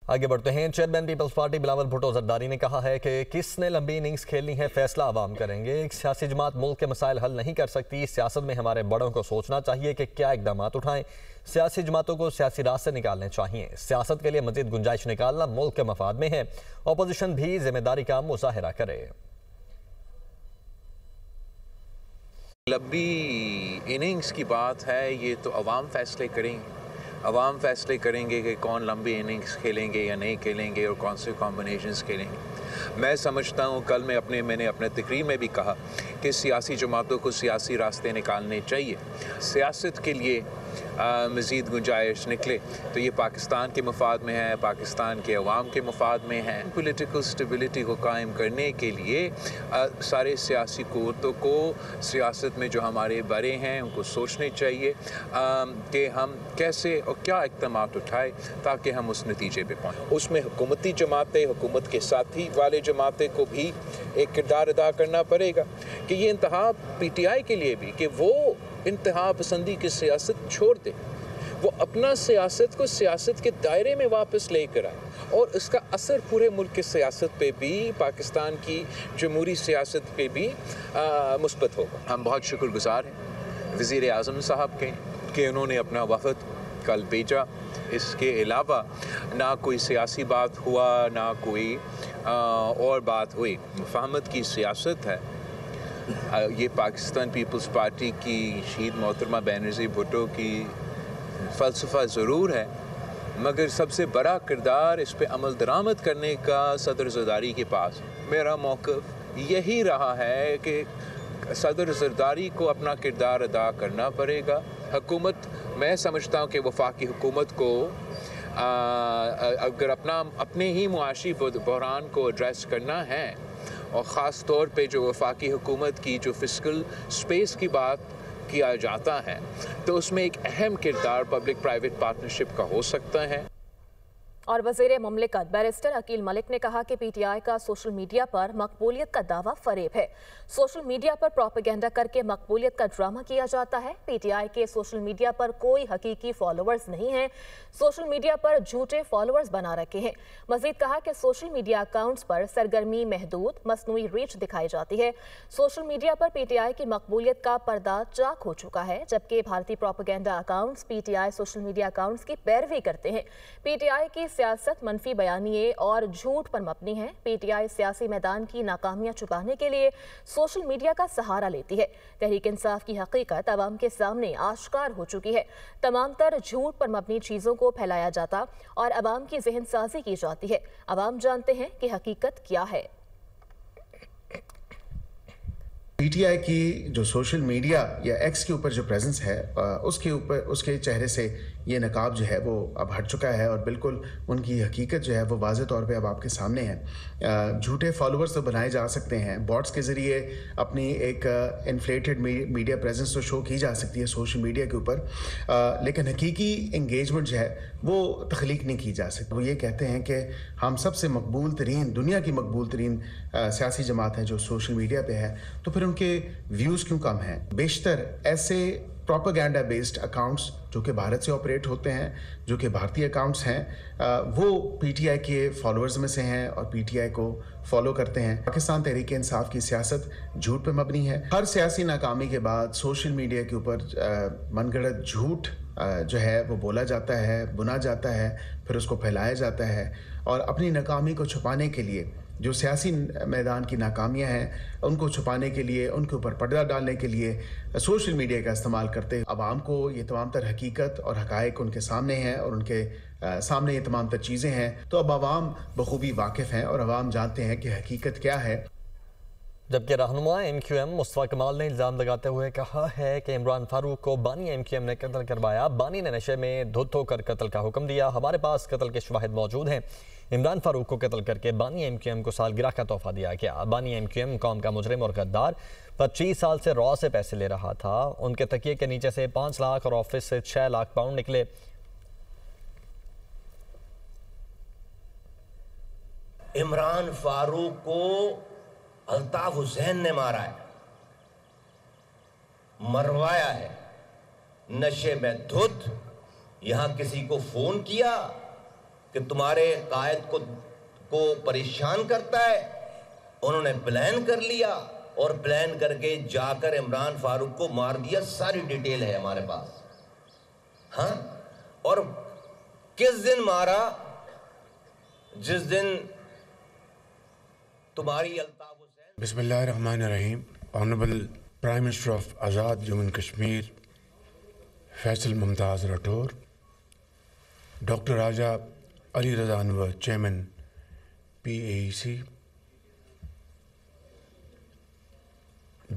آگے بڑھتے ہیں۔ Chairman Peoples Party Bilawal Bhutto Zardari نے کہا ہے کہ کس نے لمبی اننگز کھیلنی ہے فیصلہ عوام کریں گے۔ ایک سیاسی جماعت ملک کے مسائل حل نہیں کر سکتی۔ سیاست میں ہمارے بڑوں کو سوچنا چاہیے کہ کیا اقدامات اٹھائیں۔ سیاسی جماعتوں کو سیاسی راستے نکالنے چاہیے۔ سیاست کے لیے مزید گنجائش نکالنا ملک کے مفاد میں ہے۔ اپوزیشن بھی ذمہ داری کا مظاہرہ کرے۔ لمبی اننگز کی بات ہے، یہ تو عوام فیصلے کریں گے۔ عوام فیصلے کریں گے کہ کون لمبی اننگز کھیلیں گے یا نہیں کھیلیں گے اور کون سے کمبینیشنز کھیلیں گے۔ میں سمجھتا ہوں کل میں نے اپنے تقریر میں بھی کہا کہ سیاسی جماعتوں کو سیاسی راستے نکالنے چاہیے۔ سیاست کے لیے مزید گنجائش نکلے تو یہ پاکستان کے مفاد میں ہے، پاکستان کے عوام کے مفاد میں ہے۔ پولیٹیکل سٹیبلٹی کو قائم کرنے کے لیے سارے سیاسی قوتوں کو سیاست میں جو ہمارے بڑے ہیں ان کو سوچنے چاہیے کہ ہم کیسے اور کیا اقدامات اٹھائے تاکہ ہم اس نتیجے پہ پہنچیں۔ اس میں حکومتی جماعتیں، حکومت کے ساتھی والے جماعتیں کو بھی ایک کردار ادا کرنا پڑے گا کہ یہ انتہا پی ٹی آئی کے لیے بھی کہ وہ انتہا پسندی کی سیاست چھوڑ دے، وہ اپنا سیاست کو سیاست کے دائرے میں واپس لے کر آئے اور اس کا اثر پورے ملک کی سیاست پہ بھی، پاکستان کی جمہوری سیاست پہ بھی مثبت ہوگا۔ ہم بہت شکر گزار ہیں وزیر اعظم صاحب کے کہ انہوں نے اپنا وفد کل بھیجا۔ اس کے علاوہ نہ کوئی سیاسی بات ہوا، نہ کوئی اور بات ہوئی۔ مفاہمت کی سیاست ہے۔ یہ پاکستان پیپلز پارٹی کی شہید محترمہ بینظیر بھٹو کی فلسفہ ضرور ہے، مگر سب سے بڑا کردار اس پہ عمل درآمد کرنے کا صدر زرداری کے پاس۔ میرا موقف یہی رہا ہے کہ صدر زرداری کو اپنا کردار ادا کرنا پڑے گا۔ حکومت، میں سمجھتا ہوں کہ وفاقی حکومت کو اگر اپنے ہی معاشی بحران کو ایڈریس کرنا ہے اور خاص طور پہ جو وفاقی حکومت کی جو فسکل سپیس کی بات کیا جاتا ہے تو اس میں ایک اہم کردار پبلک پرائیویٹ پارٹنرشپ کا ہو سکتا ہے۔ اور وزیر مملکت بیرسٹر عقیل ملک نے کہا کہ پی ٹی آئی کا سوشل میڈیا پر مقبولیت کا دعویٰ فریب ہے۔ سوشل میڈیا پر پروپیگنڈا کر کے مقبولیت کا ڈرامہ کیا جاتا ہے۔ پی ٹی آئی کے سوشل میڈیا پر کوئی حقیقی فالوورز نہیں ہیں، سوشل میڈیا پر جھوٹے فالوورز بنا رکھے ہیں۔ مزید کہا کہ سوشل میڈیا اکاؤنٹس پر سرگرمی محدود، مصنوعی ریچ دکھائی جاتی ہے۔ Social media per P T I کی مقبولیت کا پردہ چاک ہو چکا ہے، جبکہ بھارتی propaganda accounts P T I social media accounts کی پیروی کرتے ہیں۔ پی ٹی آئی کی سیاست منفی بیانیے اور جھوٹ پر مبنی ہے۔ پی ٹی آئی سیاسی میدان کی ناکامیاں چھپانے کے لیے سوشل میڈیا کا سہارا لیتی ہے۔ تحریک انصاف کی حقیقت عوام کے سامنے آشکار ہو چکی ہے۔ تمام تر جھوٹ پر مبنی چیزوں کو پھیلایا جاتا اور عوام کی ذہن سازی کی جاتی ہے۔ عوام جانتے ہیں کہ حقیقت کیا ہے۔ پی ٹی آئی کی جو سوشل میڈیا یا ایکس کے اوپر جو پریزنس ہے، اس کے چہرے سے یہ نقاب جو ہے وہ اب ہٹ چکا ہے اور بالکل ان کی حقیقت جو ہے وہ واضح طور پہ اب آپ کے سامنے ہے۔ جھوٹے فالوورز تو بنائے جا سکتے ہیں، باٹس کے ذریعے اپنی ایک انفلیٹڈ میڈیا پریزنس تو شو کی جا سکتی ہے سوشل میڈیا کے اوپر، لیکن حقیقی انگیجمنٹ جو ہے وہ تخلیق نہیں کی جا سکتی۔ وہ یہ کہتے ہیں کہ ہم سب سے مقبول ترین، دنیا کی مقبول ترین سیاسی جماعت ہے جو سوشل میڈیا پہ ہے، تو پھر ان کے ویوز کیوں کم ہیں؟ بیشتر ایسے پروپیگنڈا بیسڈ اکاؤنٹس جو کہ بھارت سے آپریٹ ہوتے ہیں، جو کہ بھارتی اکاؤنٹس ہیں، وہ پی ٹی آئی کے فالوورز میں سے ہیں اور پی ٹی آئی کو فالو کرتے ہیں۔ پاکستان تحریک انصاف کی سیاست جھوٹ پہ مبنی ہے۔ ہر سیاسی ناکامی کے بعد سوشل میڈیا کے اوپر من گھڑت جھوٹ جو ہے وہ بولا جاتا ہے، بنا جاتا ہے، پھر اس کو پھیلایا جاتا ہے اور اپنی ناکامی کو چھپانے کے لیے، جو سیاسی میدان کی ناکامیاں ہیں ان کو چھپانے کے لیے، ان کے اوپر پردہ ڈالنے کے لیے سوشل میڈیا کا استعمال کرتے ہیں۔ عوام کو یہ تمام تر حقیقت اور حقائق ان کے سامنے ہیں اور ان کے سامنے یہ تمام تر چیزیں ہیں، تو اب عوام بخوبی واقف ہیں اور عوام جانتے ہیں کہ حقیقت کیا ہے۔ جبکہ رہنما ایم کیو ایم مصطفیٰ کمال نے الزام لگاتے ہوئے کہا ہے کہ عمران فاروق کو بانی ایم کیو ایم نے قتل کروایا، بانی نے نشے میں دھت ہو کر قتل کا حکم دیا، ہمارے پاس قتل کے شواہد موجود ہیں۔ عمران فاروق کو قتل کر کے بانی ایم کیو ایم کو سالگرہ کا تحفہ دیا گیا۔ بانی ایم کیو ایم قوم کا مجرم اور غدار 25 سال سے را سے پیسے لے رہا تھا، ان کے تکیے کے نیچے سے 5 لاکھ اور آفس سے 6 لاکھ پاؤنڈ نکلے۔ عمران فاروق کو الطاف حسین نے مارا ہے، مروایا ہے، نشے میں دھت۔ یہاں کسی کو فون کیا کہ تمہارے قائد کو پریشان کرتا ہے. انہوں نے پلان کر لیا اور پلان کر کے جا کر عمران فاروق کو مار دیا. ساری ڈیٹیل ہے ہمارے پاس. ہاں، اور کس دن مارا؟ جس دن تمہاری الطاف حسین. بسم اللہ الرحمن الرحیم. Honourable prime minister of Azad Jammu and Kashmir Faisal Mumtaz Rathore, doctor Raja Ali Raza Anwar chairman PAEC،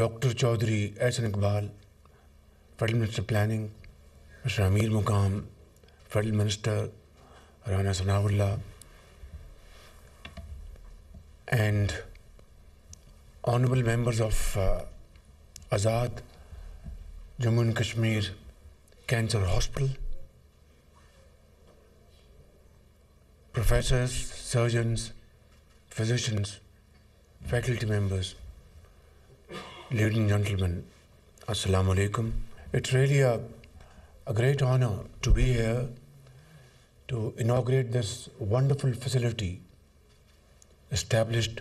doctor Chaudhry Ahsan Iqbal federal minister planning, mister Amir Muqam federal minister Rana Sanaullah, and honorable members of Azad Jammu and Kashmir Cancer Hospital, professors, surgeons, physicians, faculty members, ladies and gentlemen, Assalamu alaikum. It's really a great honor to be here to inaugurate this wonderful facility established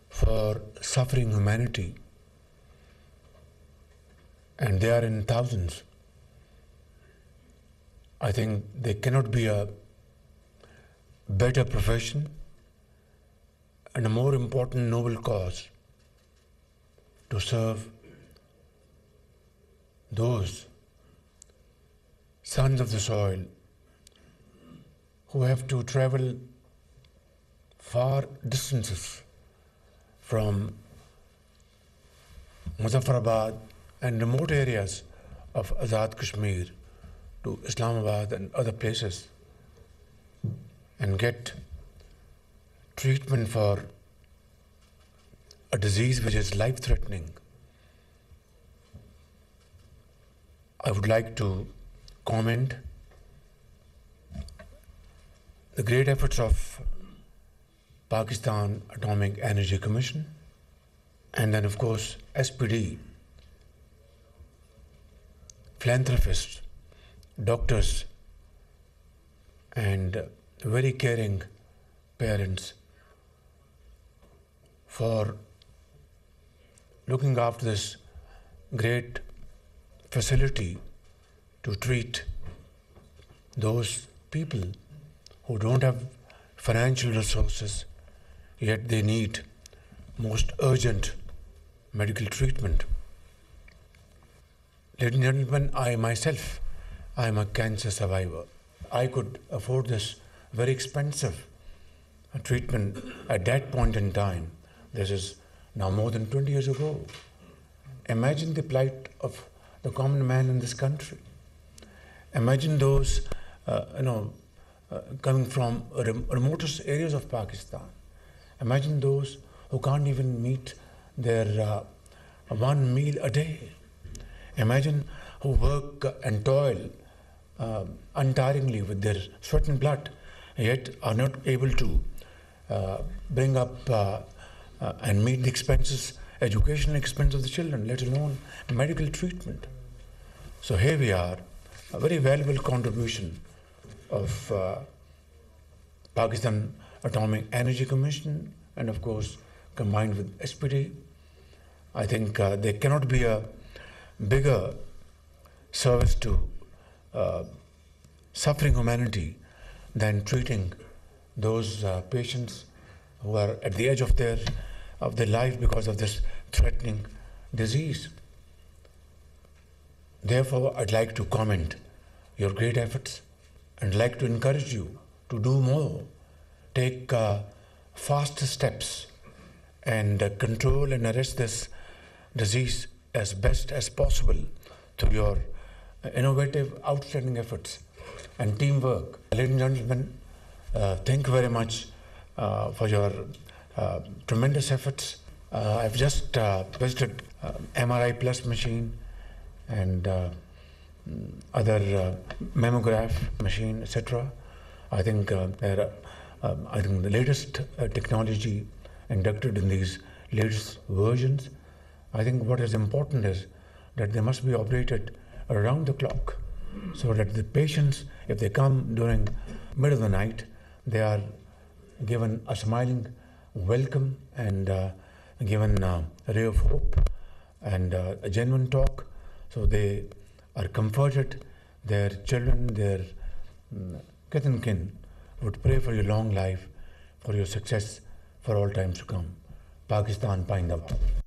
for suffering humanity, and they are in thousands. I think there cannot be a better profession and a more important noble cause to serve those sons of the soil who have to travel far distances from Muzaffarabad and remote areas of Azad Kashmir to Islamabad and other places and get treatment for a disease which is life-threatening. I would like to comment the great efforts of Pakistan Atomic Energy Commission, and then of course SPD, philanthropists, doctors, and very caring parents for looking after this great facility to treat those people who don't have financial resources, yet they need most urgent medical treatment. Ladies and gentlemen, I myself, I am a cancer survivor. I could afford this very expensive treatment at that point in time. This is now more than 20 years ago. Imagine the plight of the common man in this country. Imagine those, coming from remotest areas of Pakistan. Imagine those who can't even meet their one meal a day. Imagine who work and toil untiringly with their sweat and blood, yet are not able to bring up and meet the expenses, educational expense of the children, let alone medical treatment. So here we are, a very valuable contribution of Pakistan Atomic Energy Commission, and of course combined with SPD. I think there cannot be a bigger service to suffering humanity than treating those patients who are at the edge of their life because of this threatening disease. Therefore, I'd like to comment your great efforts and like to encourage you to do more, take faster steps and control and arrest this disease as best as possible through your innovative, outstanding efforts and teamwork. Ladies and gentlemen, thank you very much for your tremendous efforts. I've just visited MRI Plus machine and other mammograph machine, etc. I think the latest technology inducted in these latest versions. I think what is important is that they must be operated around the clock, so that the patients, if they come during middle of the night, they are given a smiling welcome and given a ray of hope and a genuine talk. So they are comforted. Their children, their kith and kin would pray for your long life, for your success, for all times to come. Pakistan Paindavad.